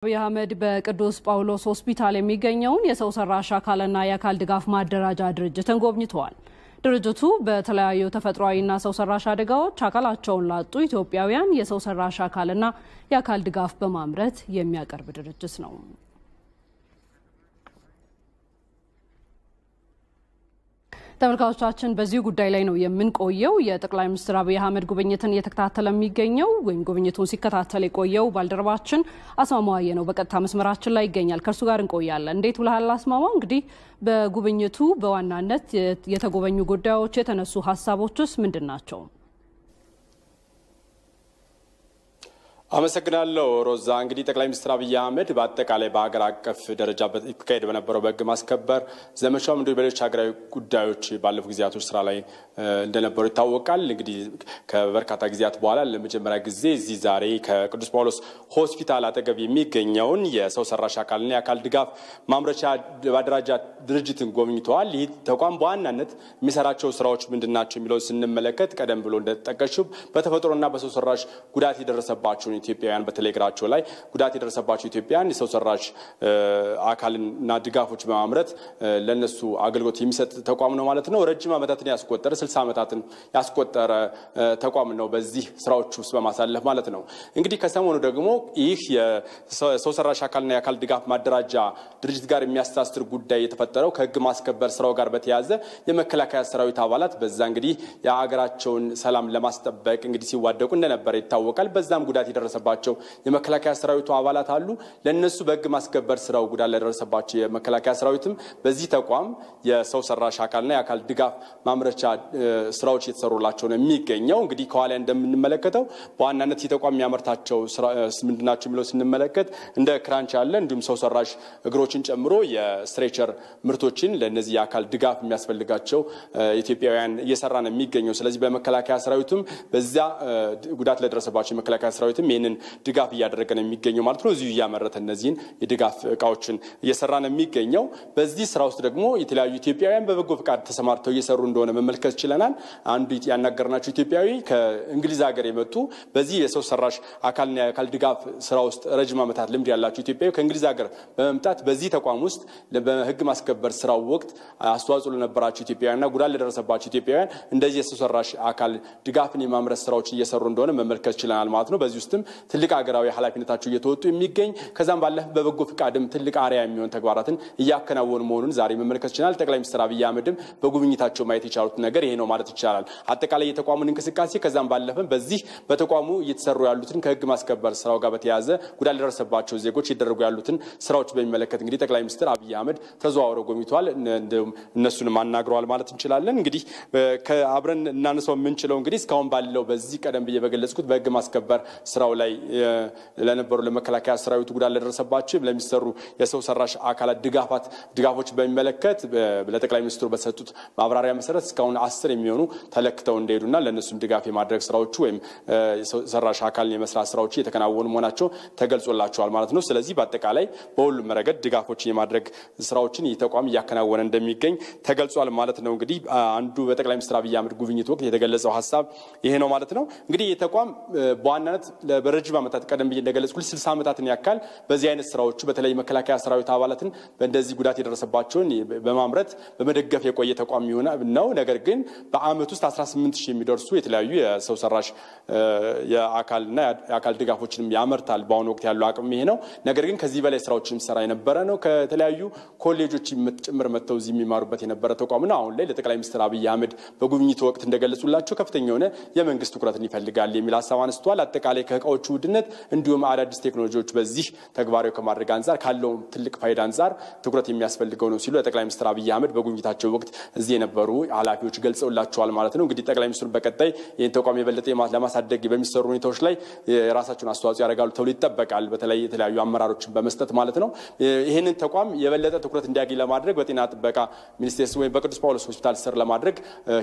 Ahmed በቅዱስ ጳውሎስ ሆስፒታል የሚገኘውን የሰው ሰራሽ አካልና የአካል ድጋፍ ማደራጃ ድርጅትን ጎብኝተዋል። ድርጅቱ በተለያዩ ተፈጥሯዊና ሰው ሰራሽ አደጋዎች አካላቸውን ላጡ ኢትዮጵያውያን የሰው ሰራሽ አካልና የአካል ድጋፍ በማምረት የሚያቀርብ ድርጅት ነው። ተመልካቾቻችን በዚህ ጉዳይ ላይ ነው የምንቆየው። የጠቅላይ ሚኒስትር አህመድ ጉብኝትን እየተከታተለ የሚገኘው ወይም ጉብኝቱን ሲከታተል የቆየው ባልደረባችን አስማማው ነው በቀጥታ መስመራችን ላይ ይገኛል። ከርሱ ጋር እንቆያለን። እንዴት ውለሃል አስማማው? እንግዲህ በጉብኝቱ በዋናነት የተጎበኙ ጉዳዮች የተነሱ ሀሳቦችስ ምንድናቸው? አመሰግናለሁ ሮዛ። እንግዲህ ጠቅላይ ሚኒስትር አህመድ በአጠቃላይ በአገር አቀፍ ደረጃ በተካሄደ በነበረው በሕግ ማስከበር ዘመቻው እንደ በሌሎች ሀገራዊ ጉዳዮች ባለፉ ጊዜያቶች ስራ ላይ እንደነበሩ ይታወቃል። እንግዲህ ከበርካታ ጊዜያት በኋላ ለመጀመሪያ ጊዜ እዚህ ዛሬ ከቅዱስ ጳውሎስ ሆስፒታል አጠገብ የሚገኘውን የሰው ሰራሽ አካልና የአካል ድጋፍ ማምረቻ ማደራጃ ድርጅትን ጎብኝተዋል። ይህ ተቋም በዋናነት የሚሰራቸው ስራዎች ምንድናቸው የሚለውን ስንመለከት ቀደም ብሎ እንደተጠቀሰው በተፈጥሮና በሰው ሰራሽ ጉዳት የደረሰባቸው ኢትዮጵያውያን በተለይ እግራቸው ላይ ጉዳት የደረሰባቸው ኢትዮጵያውያን የሰው ሰራሽ አካልና ድጋፎች በማምረት ለነሱ አገልግሎት የሚሰጥ ተቋም ነው ማለት ነው። ረጅም ዓመታትን ያስቆጠረ 60 ዓመታትን ያስቆጠረ ተቋም ነው በዚህ ስራዎች ውስጥ በማሳለፍ ማለት ነው። እንግዲህ ከሰሞኑ ደግሞ ይህ የሰው ሰራሽ አካልና የአካል ድጋፍ ማደራጃ ድርጅት ጋር የሚያስተሳስር ጉዳይ የተፈጠረው ከሕግ ማስከበር ስራው ጋር በተያያዘ የመከላከያ ሰራዊት አባላት በዛ እንግዲህ የሀገራቸውን ሰላም ለማስጠበቅ እንግዲህ ሲዋደቁ እንደነበረ ይታወቃል። በዛም ጉዳት የደረሰባቸው የመከላከያ ሰራዊቱ አባላት አሉ። ለነሱ በሕግ ማስከበር ስራው ጉዳት ለደረሰባቸው የመከላከያ ሰራዊትም በዚህ ተቋም የሰው ሰራሽ አካልና የአካል ድጋፍ ማምረቻ ስራዎች የተሰሩላቸው ነው የሚገኘው። እንግዲህ ከኋላ እንደምንመለከተው በዋናነት የተቋም የሚያመርታቸው ምንድናቸው የሚለው ስንመለከት እንደ ክራንች ያለ እንዲሁም ሰው ሰራሽ እግሮችን ጨምሮ የስትሬቸር ምርቶችን ለነዚህ የአካል ድጋፍ የሚያስፈልጋቸው ኢትዮጵያውያን እየሰራ ነው የሚገኘው። ስለዚህ በመከላከያ ሰራዊቱም በዛ ጉዳት ለደረሰባቸው የመከላከያ ሰራዊትም ይሄንን ድጋፍ እያደረገ ነው የሚገኘው ማለት ነው። እዚሁ እያመረተ እነዚህን የድጋፍ እቃዎችን እየሰራ ነው የሚገኘው። በዚህ ስራ ውስጥ ደግሞ የተለያዩ ኢትዮጵያውያን በበጎ ፍቃድ ተሰማርተው እየሰሩ እንደሆነ መመልከት ችለናል። አንዱ ያናገርናቸው ኢትዮጵያዊ ከእንግሊዝ ሀገር የመጡ በዚህ የሰው ሰራሽ አካልና የአካል ድጋፍ ስራ ውስጥ ረጅም ዓመታት ልምድ ያላቸው ኢትዮጵያዊ ከእንግሊዝ ሀገር በመምጣት በዚህ ተቋም ውስጥ በሕግ ማስከበር ስራው ወቅት አስተዋጽኦ ለነበራቸው ኢትዮጵያውያንና ጉዳት ለደረሰባቸው ኢትዮጵያውያን እንደዚህ የሰው ሰራሽ አካል ድጋፍን የማምረት ስራዎች እየሰሩ እንደሆነ መመልከት ችለናል ማለት ነው። በዚህ ውስጥም ትልቅ ሀገራዊ ኃላፊነታቸው እየተወጡ የሚገኝ ከዛም ባለፈ በበጎ ፍቃድም ትልቅ አሪያ የሚሆን ተግባራትን እያከናወኑ መሆኑን ዛሬ መመልከት ይችላል። ጠቅላይ ሚኒስትር አህመድም በጉብኝታቸው ማየት የቻሉት ነገር ይሄ ነው ማለት ይቻላል። አጠቃላይ የተቋሙን እንቅስቃሴ ከዛም ባለፈ በዚህ በተቋሙ እየተሰሩ ያሉትን ከሕግ ማስከበር ስራው ጋር በተያያዘ ጉዳት ለደረሰባቸው ዜጎች እየተደረጉ ያሉትን ስራዎች በሚመለከት እንግዲህ ጠቅላይ ሚኒስትር አህመድ ተዘዋውረው ጎብኝተዋል። እነሱንም አናግረዋል ማለት እንችላለን። እንግዲህ ከአብረን እናነሳው የምንችለው እንግዲህ እስካሁን ባለው በዚህ ቀደም ብዬ በገለጽኩት በሕግ ማስከበር ስራው ላይ ለነበሩ ለመከላከያ ሰራዊቱ ጉዳት ለደረሰባቸው ለሚሰሩ የሰው ሰራሽ አካላት ድጋፎች በሚመለከት ለጠቅላይ ሚኒስትሩ በሰጡት ማብራሪያ መሰረት እስካሁን 10 የሚሆኑ ተለክተው እንደሄዱና ለነሱም ድጋፍ የማድረግ ስራዎቹ ወይም የሰው ሰራሽ አካልን የመስራት ስራዎቹ የተከናወኑ መሆናቸው ተገልጾላቸዋል ማለት ነው። ስለዚህ በአጠቃላይ በሁሉም ረገድ ድጋፎችን የማድረግ ስራዎችን የተቋም እያከናወነ እንደሚገኝ ተገልጿል ማለት ነው። እንግዲህ አንዱ በጠቅላይ ሚኒስትር አህመድ ጉብኝት ወቅት የተገለጸው ሐሳብ ይሄ ነው ማለት ነው። እንግዲህ የተቋም በዋናነት በረጅም ዓመታት ቀደም ብዬ እንደገለጽኩት 60 ዓመታትን ያካል በዚህ አይነት ስራዎቹ በተለይ መከላከያ ሰራዊት አባላትን በእንደዚህ ጉዳት የደረሰባቸውን በማምረት በመደገፍ የቆየ ተቋም ነው። ነገር ግን በአመት ውስጥ 18000 የሚደርሱ የተለያዩ የሰው ሰራሽ የአካልና የአካል ድጋፎችንም ያመርታል። በአሁኑ ወቅት ያለው አቅም ይሄ ነው። ነገር ግን ከዚህ በላይ ስራዎችን ሰራ የነበረ ነው። ከተለያዩ ኮሌጆች ጭምር መጥተው እዚህ የሚማሩበት የነበረ ተቋም ነው። አሁን ላይ ለጠቅላይ ሚኒስትር አህመድ በጉብኝቱ ወቅት እንደገለጹላቸው ከፍተኛ የሆነ የመንግስት ትኩረትን ይፈልጋል የሚል ሐሳብ አንስተዋል። አጠቃላይ ከእቃዎቹ ውድነት እንዲሁም አዳዲስ ቴክኖሎጂዎች በዚህ ተግባራዊ ከማድረግ አንፃር ካለው ትልቅ ፋይዳ አንፃር ትኩረት የሚያስፈልገው ነው ሲሉ ለጠቅላይ ሚኒስትር አህመድ በጉብኝታቸው ወቅት እዚህ የነበሩ ኃላፊዎች ገልጸውላቸዋል ማለት ነው። እንግዲህ ጠቅላይ ሚኒስትሩ በቀጣይ ይህን ተቋም የበለጠ ለማሳደግ በሚሰሩ ሁኔታዎች ላይ የራሳቸውን አስተዋጽኦ ያደርጋሉ ተብሎ ይጠበቃል። በተለይ የተለያዩ አመራሮችን በመስጠት ማለት ነው። ይህንን ተቋም የበለጠ ትኩረት እንዲያገኝ ለማድረግ በጤና ጥበቃ ሚኒስቴር ወይም በቅዱስ ጳውሎስ ሆስፒታል ስር ለማድረግ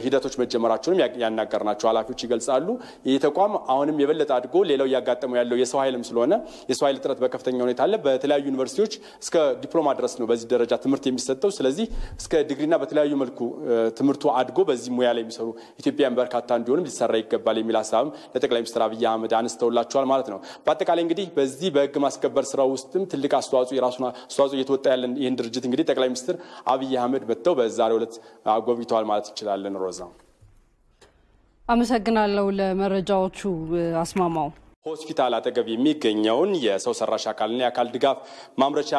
ሂደቶች መጀመራቸውንም ያናገርናቸው ኃላፊዎች ይገልጻሉ። ይህ ተቋም አሁንም የበለጠ አድጎ ሌላው ያጋጠመው ያለው የሰው ኃይልም ስለሆነ የሰው ኃይል ጥረት በከፍተኛ ሁኔታ አለ በተለያዩ ዩኒቨርሲቲዎች እስከ ዲፕሎማ ድረስ ነው በዚህ ደረጃ ትምህርት የሚሰጠው ስለዚህ እስከ ዲግሪና በተለያዩ መልኩ ትምህርቱ አድጎ በዚህ ሙያ ላይ የሚሰሩ ኢትዮጵያን በርካታ እንዲሆንም ሊሰራ ይገባል የሚል ሐሳብም ለጠቅላይ ሚኒስትር አብይ አህመድ አንስተውላቸዋል ማለት ነው በአጠቃላይ እንግዲህ በዚህ በህግ ማስከበር ስራ ውስጥም ትልቅ የራሱን አስተዋጽኦ እየተወጣ ያለን ይህን ድርጅት እንግዲህ ጠቅላይ ሚኒስትር አብይ አህመድ መጥተው በዛሬው ዕለት ጎብኝተዋል ማለት እንችላለን ሮዛ አመሰግናለሁ ለመረጃዎቹ አስማማው ሆስፒታል አጠገብ የሚገኘውን የሰው ሰራሽ አካልና የአካል ድጋፍ ማምረቻ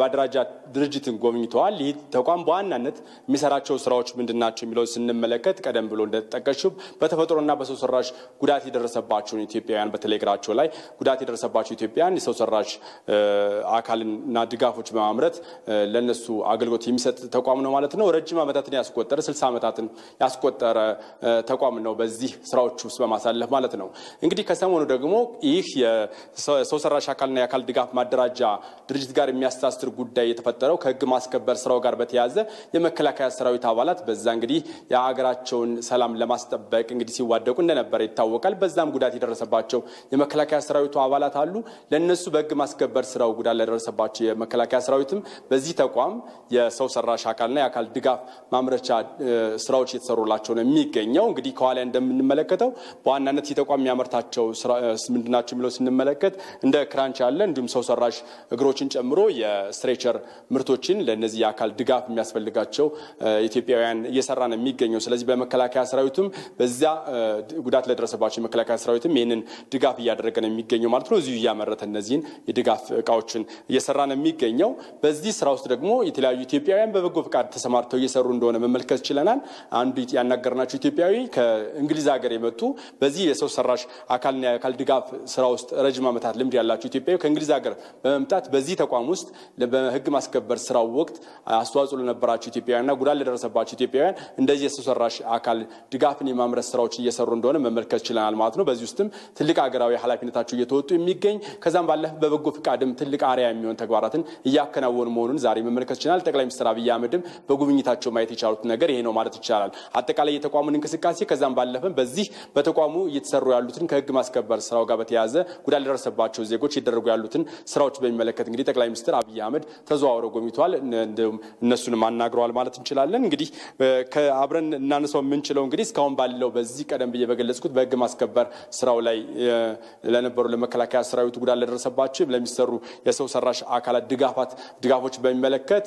ባደራጃ ድርጅትን ጎብኝተዋል ይህ ተቋም በዋናነት የሚሰራቸው ስራዎች ምንድናቸው የሚለው ስንመለከት ቀደም ብሎ እንደተጠቀሽው በተፈጥሮና በሰው ሰራሽ ጉዳት የደረሰባቸው ኢትዮጵያውያን በተለይግራቸው ላይ ጉዳት የደረሰባቸው ኢትዮጵያውያን የሰው ሰራሽ አካልና ድጋፎች በማምረት ለነሱ አገልግሎት የሚሰጥ ተቋም ነው ማለት ነው ረጅም ዓመታትን ያስቆጠረ 60 ዓመታትን ያስቆጠረ ተቋም ነው በዚህ ስራዎች ውስጥ በማሳለፍ ማለት ነው እንግዲህ ከሰሞኑ ደግሞ ይህ የሰው ሰራሽ አካልና የአካል ድጋፍ ማደራጃ ድርጅት ጋር የሚያስተሳስር ጉዳይ የተፈጠረው ከህግ ማስከበር ስራው ጋር በተያያዘ የመከላከያ ሰራዊት አባላት በዛ እንግዲህ የሀገራቸውን ሰላም ለማስጠበቅ እንግዲህ ሲዋደቁ እንደነበረ ይታወቃል በዛም ጉዳት የደረሰባቸው የመከላከያ ሰራዊቱ አባላት አሉ ለነሱ በህግ ማስከበር ስራው ጉዳት ለደረሰባቸው የመከላከያ ሰራዊትም በዚህ ተቋም የሰው ሰራሽ አካልና የአካል ድጋፍ ማምረቻ ስራዎች የተሰሩላቸው ነው የሚገኘው እንግዲህ ከኋላ እንደምንመለከተው በዋናነት የተቋም የሚያመርታቸው ምንድናቸው የሚለው ስንመለከት እንደ ክራንች አለ እንዲሁም ሰው ሰራሽ እግሮችን ጨምሮ የስትሬቸር ምርቶችን ለነዚህ የአካል ድጋፍ የሚያስፈልጋቸው ኢትዮጵያውያን እየሰራ ነው የሚገኘው ስለዚህ በመከላከያ ሰራዊቱም በዛ ጉዳት ለደረሰባቸው የመከላከያ ሰራዊትም ይሄንን ድጋፍ እያደረገ ነው የሚገኘው ማለት ነው እዚሁ ያመረተ እነዚህን የድጋፍ እቃዎችን እየሰራ ነው የሚገኘው በዚህ ስራ ውስጥ ደግሞ የተለያዩ ኢትዮጵያውያን በበጎ ፍቃድ ተሰማርተው እየሰሩ እንደሆነ መመልከት ይችላል አንዱ ያናገርናቸው ኢትዮጵያዊ ከእንግሊዝ ሀገር የመጡ በዚህ የሰው ሰራሽ አካልና የአካል ድጋፍ ስራ ውስጥ ረጅም ዓመታት ልምድ ያላቸው ኢትዮጵያዊ ከእንግሊዝ ሀገር በመምጣት በዚህ ተቋም ውስጥ በህግ ማስከበር ስራው ወቅት አስተዋጽኦ ለነበራቸው ኢትዮጵያውያንና ጉዳት ለደረሰባቸው ኢትዮጵያውያን እንደዚህ የሰው ሰራሽ አካል ድጋፍን የማምረት ስራዎች እየሰሩ እንደሆነ መመልከት ይችላል ማለት ነው በዚህ ውስጥም ትልቅ ሀገራዊ ኃላፊነታቸው እየተወጡ የሚገኝ ከዛም ባለፈ በበጎ ፍቃድም ትልቅ አሪያ የሚሆን ተግባራትን እያከናወኑ መሆኑን ዛሬ መመልከት ይችላል ጠቅላይ ሚኒስትር አብይ አህመድም በጉብኝታቸው ማየት የቻሉት ነገር ይሄ ነው ማለት ይቻላል አጠቃላይ የተቋሙን እንቅስቃሴ ከዛም ባለፈ በዚህ በተቋሙ እየተሰሩ ያሉትን ከህግ ማስከበር ስራው ጋር በተያያዘ ጉዳት ለደረሰባቸው ዜጎች ይደረጉ ያሉትን ስራዎች በሚመለከት እንግዲህ ጠቅላይ ሚኒስትር አብይ አህመድ ተዘዋውረው ጎብኝተዋል እነሱንም አናግረዋል ማለት እንችላለን እንግዲህ ከአብረን እናነሳው የምንችለው እንግዲህ እስካሁን ባለው በዚህ ቀደም ብዬ በገለጽኩት በህግ ማስከበር ስራው ላይ ለነበሩ ለመከላከያ ሰራዊቱ ጉዳት ለደረሰባቸው ለሚሰሩ የሰው ሰራሽ አካላት ድጋፎች በሚመለከት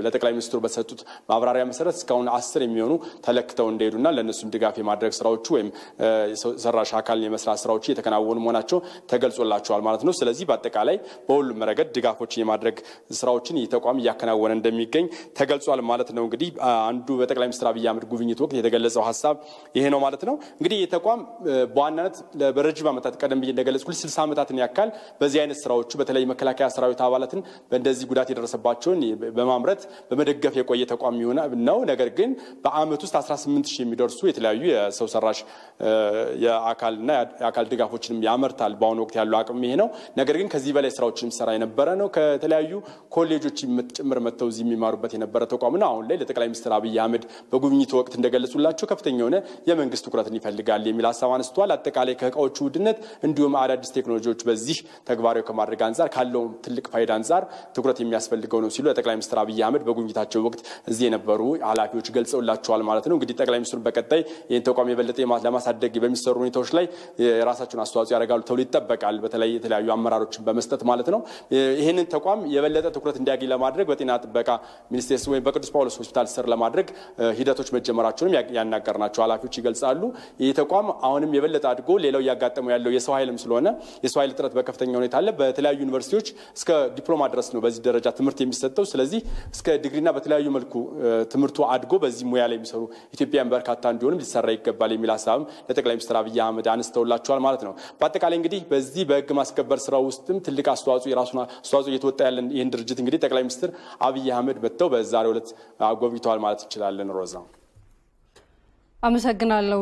ለጠቅላይ ሚኒስትሩ በሰጡት ማብራሪያ መሰረት እስካሁን 10 የሚሆኑ ተለክተው እንደሄዱና ለነሱም ድጋፍ የማድረግ ስራዎቹ ወይም ሰው ሰራሽ አካልን የመስራት ስራዎች የተከናወኑ መሆናቸው ተገልጾላቸዋል ማለት ነው ስለዚህ በአጠቃላይ በሁሉም ረገድ ድጋፎችን የማድረግ ስራዎችን የተቋም ያከናወነ እንደሚገኝ ተገልጿል ማለት ነው እንግዲህ አንዱ በጠቅላይ ሚኒስትር አብይ አህመድ ጉብኝት ወቅት የተገለጸው ሐሳብ ይሄ ነው ማለት ነው እንግዲህ የተቋም በዋናነት ለረጅም ዓመታት ቀደም ብዬ እንደገለጽኩት 60 ዓመታትን ያካል በዚህ አይነት ስራዎቹ በተለይ መከላከያ ሰራዊት አባላትን በእንደዚህ ጉዳት የደረሰባቸውን በማምረት በመደገፍ የቆየ ተቋም ነው ነገር ግን በአመት ውስጥ 18000 የሚደርሱ የተለያዩ የሰው ሰራሽ የአካልና የአካል ድጋፎችንም ያመርታል በአሁኑ ወቅት ያለው አቅም ይሄ ነው ነገር ግን ከዚህ በላይ ስራዎችን ሰራ የነበረ ነው ከተለያዩ ኮሌጆች ጭምር መተው እዚህ የሚማሩበት የነበረ ተቋም ነው አሁን ላይ ለጠቅላይ ሚኒስትር አብይ አህመድ በጉብኝቱ ወቅት እንደገለጹላቸው ከፍተኛ የሆነ የመንግስት ትኩረትን ይፈልጋል የሚል ሐሳብ አንስተዋል አጠቃላይ ከእቃዎቹ ውድነት እንዲሁም አዳዲስ ቴክኖሎጂዎች በዚህ ተግባራዊ ከማድረግ አንፃር ካለው ትልቅ ፋይዳ አንፃር ትኩረት የሚያስፈልገው ነው ሲሉ ለጠቅላይ ሚኒስትር አብይ አህመድ በጉብኝታቸው ወቅት እዚህ የነበሩ ኃላፊዎች ገልጸውላቸዋል ማለት ነው እንግዲህ ጠቅላይ ሚኒስትሩ በቀጣይ ይህን ተቋም የበለጠ ለማሳደግ በሚሰሩ ሁኔታዎች ላይ የራሳቸውን አስተዋጽኦ ያደርጋሉ ተብሎ ይጠበቃል በተለይ የተለያዩ አመራሮችን በመስጠት ማለት ነው ይሄንን ተቋም የበለጠ ትኩረት እንዲያገኝ ለማድረግ በጤና ጥበቃ ሚኒስቴር ወይ በቅዱስ ጳውሎስ ሆስፒታል ስር ለማድረግ ሂደቶች መጀመራቸውንም ያናገርናቸው ኃላፊዎች ይገልጻሉ ይሄ ተቋም አሁንም የበለጠ አድጎ ሌላው ያጋጠመው ያለው የሰው ኃይልም ስለሆነ የሰው ኃይል ጥረት በከፍተኛ ሁኔታ አለ በተለያዩ ዩኒቨርሲቲዎች እስከ ዲፕሎማ ድረስ ነው በዚህ ደረጃ ትምህርት የሚሰጠው ስለዚህ እስከ ዲግሪና በተለያዩ መልኩ ትምህርቱ አድጎ በዚህ ሙያ ላይ የሚሰሩ ኢትዮጵያውያን በርካታ እንዲሆንም ሊሰራ ይገባል የሚል ሐሳብም ለጠቅላይ ሚኒስትር አብይ አህመድ አንስተውላቸዋል ማለት ነው በአጠቃላይ እንግዲህ በዚህ በህግ ማስከበር ስራው ውስጥም ትልቅ የራሱን አስተዋጽኦ እየተወጣ ያለን ይህን ድርጅት እንግዲህ ጠቅላይ ሚኒስትር አብይ አህመድ መጥተው በዛሬው ዕለት ጎብኝተዋል ማለት እንችላለን ሮዛ አመሰግናለሁ